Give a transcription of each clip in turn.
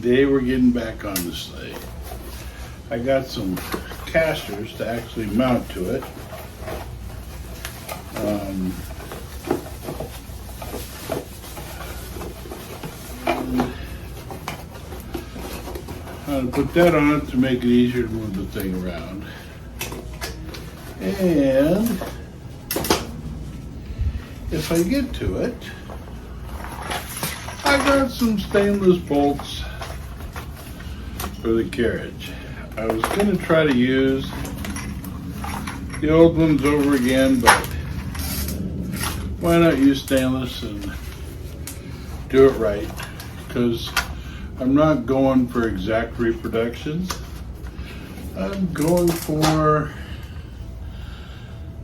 Today we're getting back on the sleigh. I got some casters to actually mount to it. I'm going to put that on it to make it easier to move the thing around. And if I get to it, I got some stainless bolts for the carriage. I was going to try to use the old ones over again, but why not use stainless and do it right? Because I'm not going for exact reproductions. I'm going for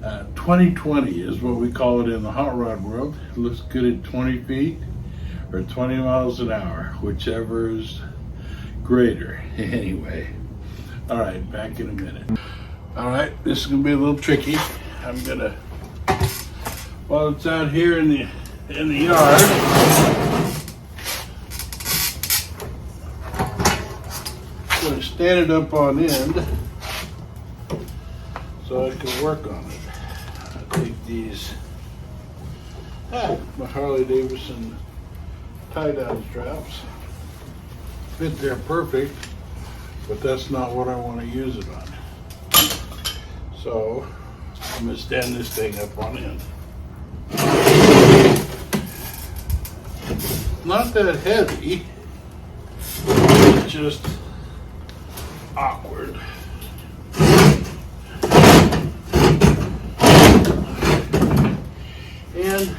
20/20 is what we call it in the hot rod world. It looks good at 20 feet or 20 miles an hour, whichever is greater. Anyway, all right, back in a minute. All right, this is gonna be a little tricky. I'm gonna, while it's out here in the yard, I'm gonna stand it up on end so I can work on it. I take these, my Harley Davidson tie-down straps. Fit there perfect, but that's not what I want to use it on. So I'm going to stand this thing up on end. Not that heavy, it's just awkward. And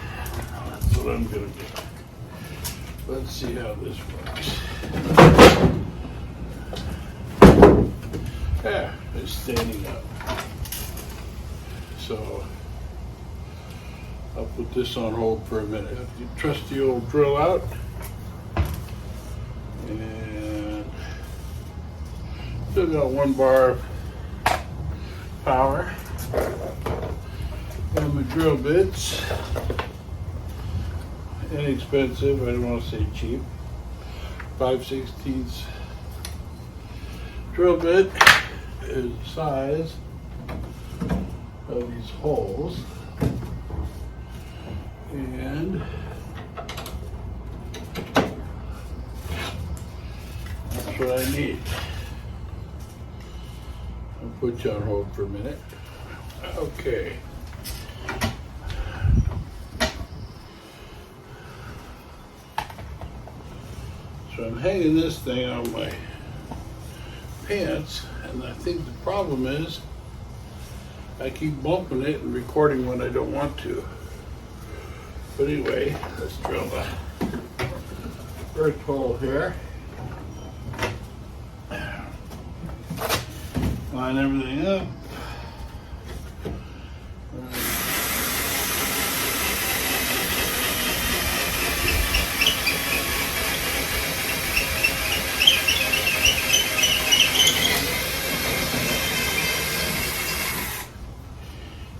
that's what I'm going to do. Let's see how this works. Yeah, it's standing up. So I'll put this on hold for a minute. You trust the old drill out. And still got 1 bar of power. And my drill bits. Inexpensive, I don't want to say cheap. 5/16 drill bit is the size of these holes, and that's what I need. I'll put you on hold for a minute. Okay. So I'm hanging this thing on my pants, and I think the problem is I keep bumping it and recording when I don't want to. But anyway, let's drill the first hole here. Line everything up.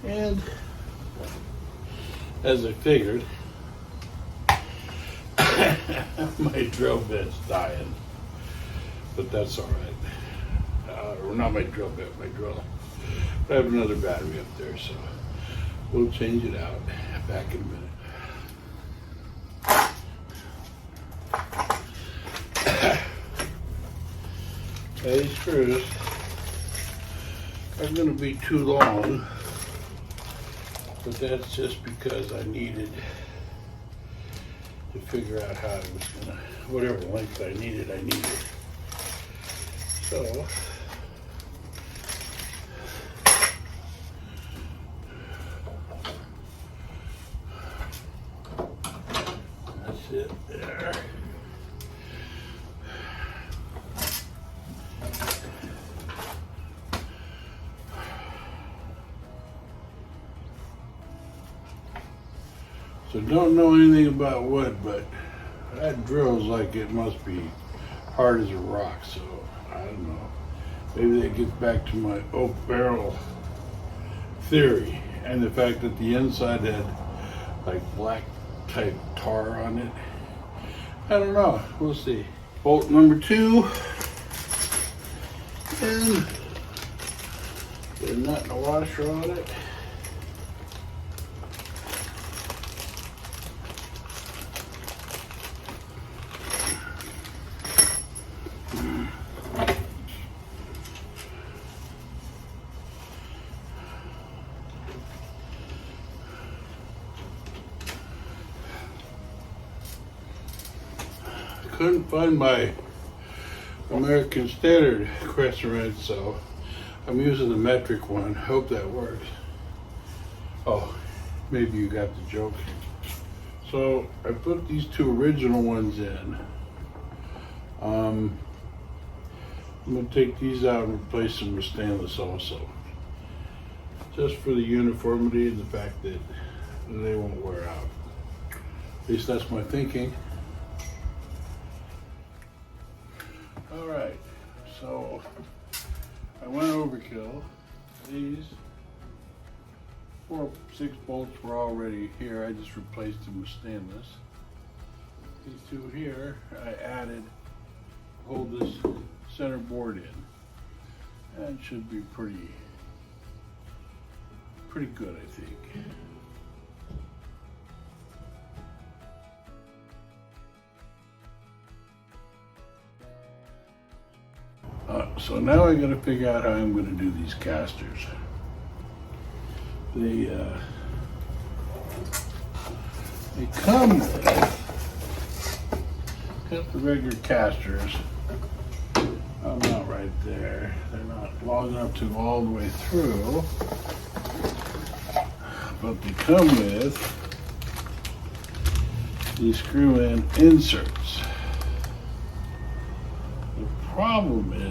And as I figured, my drill bit's dying, but that's all right. Or not my drill bit, my drill. I have another battery up there, so we'll change it out. Back in a minute. These screws are going to be too long. But that's just because I needed to figure out how I was gonna, whatever length I needed. So, that's it there. So don't know anything about wood, but that drills like it must be hard as a rock, so I don't know. Maybe that gets back to my oak barrel theory and the fact that the inside had like black type tar on it. I don't know, we'll see. bolt number 2, and get a nut and a washer on it. Couldn't find my American Standard crescent, so I'm using the metric one. Hope that works. Oh, maybe you got the joke. So I put these 2 original ones in. I'm gonna take these out and replace them with stainless also, just for the uniformity and the fact that they won't wear out. At least that's my thinking. All right, so I went overkill. These 4 or 6 bolts were already here. I just replaced them with stainless. These 2 here, I added, hold this center board in. That should be pretty good, I think. So now I gotta figure out how I'm gonna do these casters. They come with, got the regular casters. I'm not right there. They're not long enough to go all the way through. But they come with these screw-in inserts. The problem is,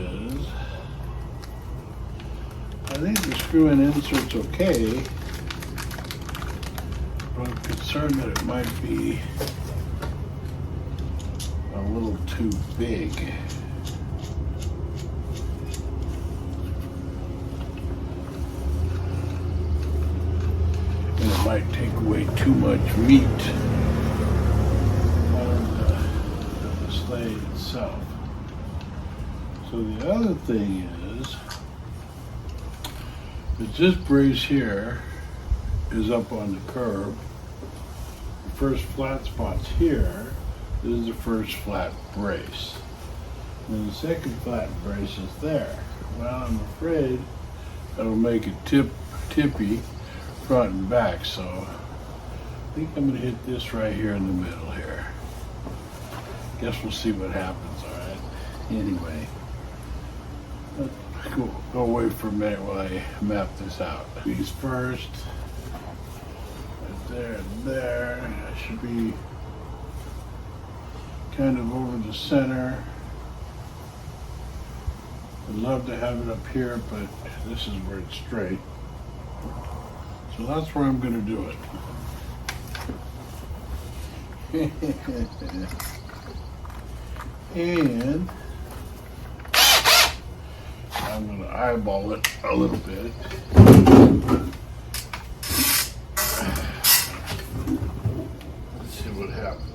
I think the screw-in insert's okay, but I'm concerned that it might be a little too big. And it might take away too much meat on the sleigh itself. So the other thing is that this brace here is up on the curb. The first flat spot's here. This is the first flat brace. And the second flat brace is there. Well, I'm afraid that'll make it tippy front and back, so I think I'm gonna hit this right here in the middle here. Guess we'll see what happens, all right? Anyway, let's go away for a minute while I map this out. These first, right there and there. That should be kind of over the center. I'd love to have it up here, but this is where it's straight. So that's where I'm going to do it. And I'm going to eyeball it a little bit. Let's see what happens.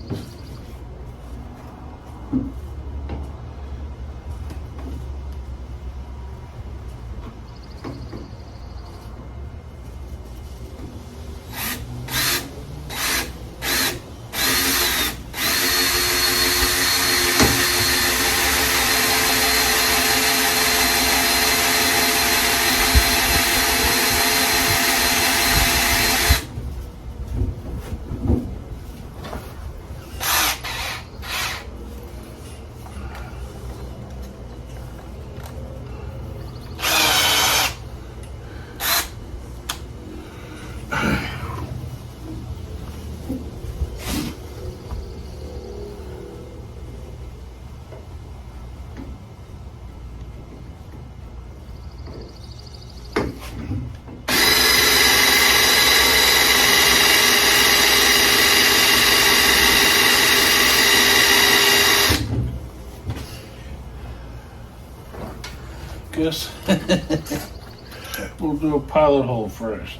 Guess we'll do a pilot hole first.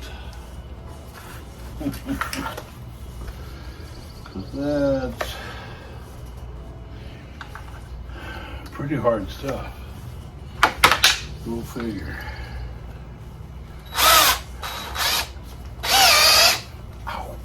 Because pretty hard stuff. Go figure. Ow.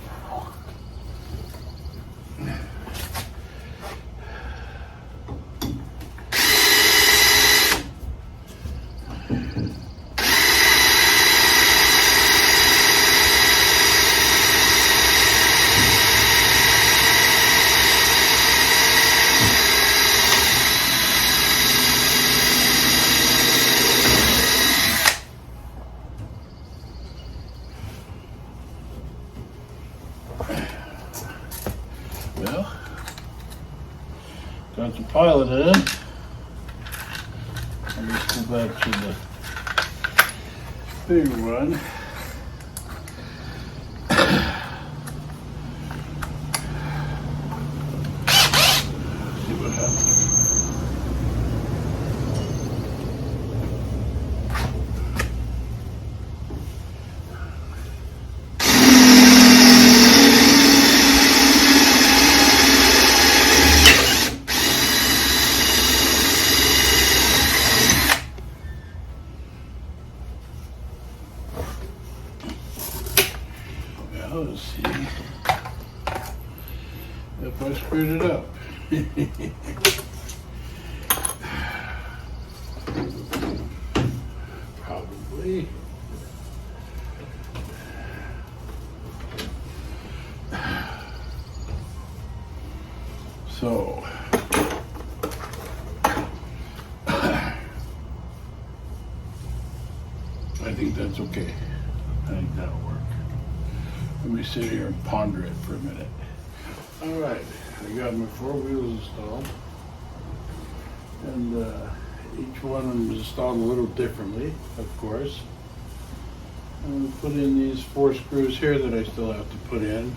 Well, got the pilot in. Let's go back to the big one. See what happens. Let's see if I screwed it up. Probably. So I think that's okay. I think that'll work. Let me sit here and ponder it for a minute. All right, I got my 4 wheels installed, and each one of them is installed a little differently, of course. I'm going to put in these 4 screws here that I still have to put in,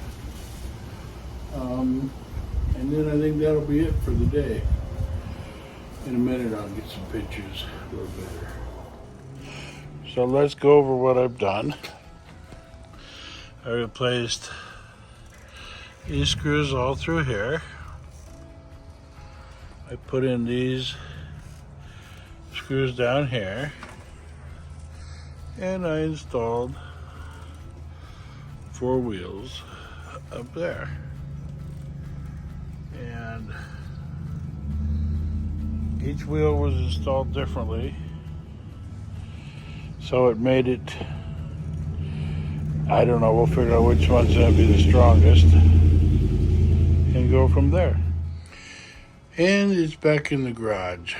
and then I think that'll be it for the day. In a minute I'll get some pictures a little better. So let's go over what I've done. I replaced these screws all through here. I put in these screws down here, and I installed 4 wheels up there. And each wheel was installed differently, so it made it, I don't know, we'll figure out which one's going to be the strongest and go from there. And it's back in the garage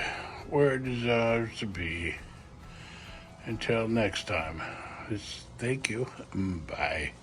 where it deserves to be. Until next time, thank you. Bye.